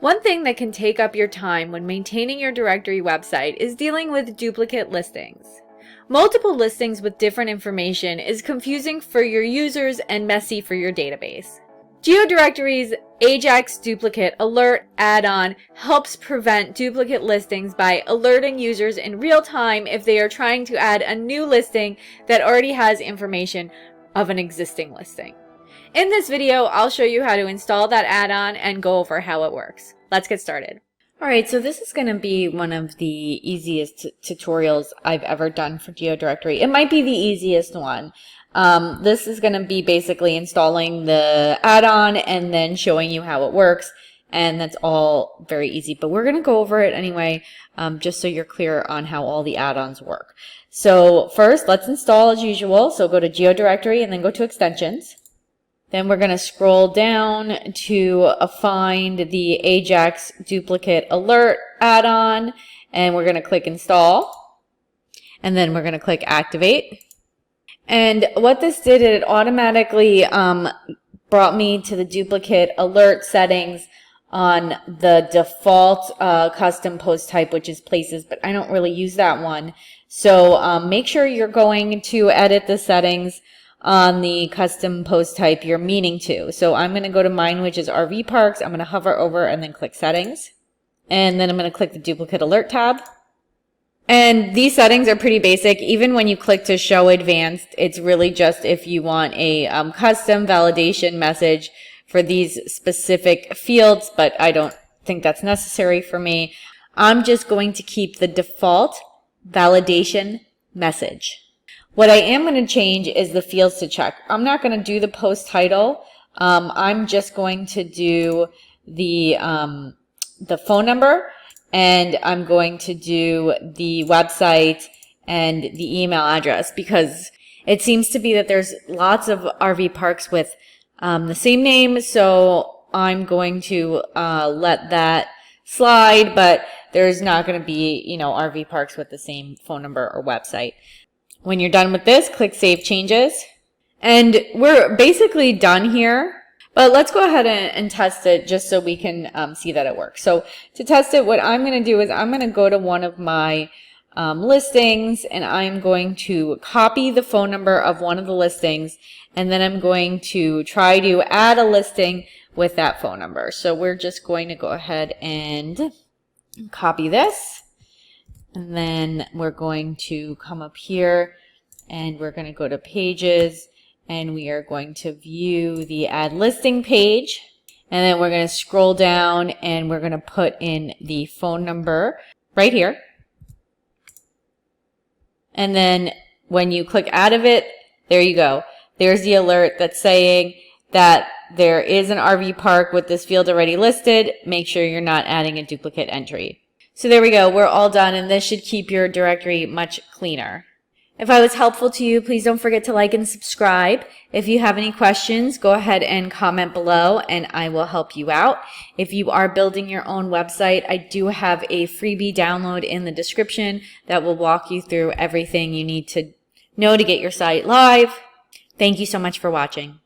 One thing that can take up your time when maintaining your directory website is dealing with duplicate listings. Multiple listings with different information is confusing for your users and messy for your database. GeoDirectory's Ajax Duplicate Alert add-on helps prevent duplicate listings by alerting users in real time if they are trying to add a new listing that already has information of an existing listing. In this video, I'll show you how to install that add-on and go over how it works. Let's get started. Alright, so this is going to be one of the easiest tutorials I've ever done for GeoDirectory. It might be the easiest one. This is going to be basically installing the add-on and then showing you how it works, and that's all very easy. But we're going to go over it anyway, just so you're clear on how all the add-ons work. So first, let's install as usual. So go to GeoDirectory and then go to Extensions. Then we're going to scroll down to find the Ajax Duplicate Alert add-on, and we're going to click Install, and then we're going to click Activate. And what this did, it automatically brought me to the duplicate alert settings on the default custom post type, which is places, but I don't really use that one. So make sure you're going to edit the settings on the custom post type you're meaning to. So I'm going to go to mine, which is RV Parks. I'm going to hover over and then click Settings. And then I'm going to click the Duplicate Alert tab. And these settings are pretty basic. Even when you click to Show Advanced, it's really just if you want a custom validation message for these specific fields, but I don't think that's necessary for me. I'm just going to keep the default validation message. What I am going to change is the fields to check. I'm not going to do the post title. I'm just going to do the phone number, and I'm going to do the website and the email address, because it seems to be that there's lots of RV parks with the same name. So I'm going to let that slide, but there's not going to be, RV parks with the same phone number or website. When you're done with this, click Save Changes. And we're basically done here, but let's go ahead and test it just so we can see that it works. So to test it, what I'm going to do is I'm going to go to one of my listings, and I'm going to copy the phone number of one of the listings, and then I'm going to try to add a listing with that phone number. So we're just going to go ahead and copy this. And then we're going to come up here and we're going to go to Pages, and we are going to view the Add Listing page. And then we're going to scroll down and we're going to put in the phone number right here. And then when you click out of it, there you go. There's the alert that's saying that there is an RV park with this field already listed. Make sure you're not adding a duplicate entry. So there we go, we're all done, and this should keep your directory much cleaner. If I was helpful to you, please don't forget to like and subscribe. If you have any questions, go ahead and comment below and I will help you out. If you are building your own website, I do have a freebie download in the description that will walk you through everything you need to know to get your site live. Thank you so much for watching.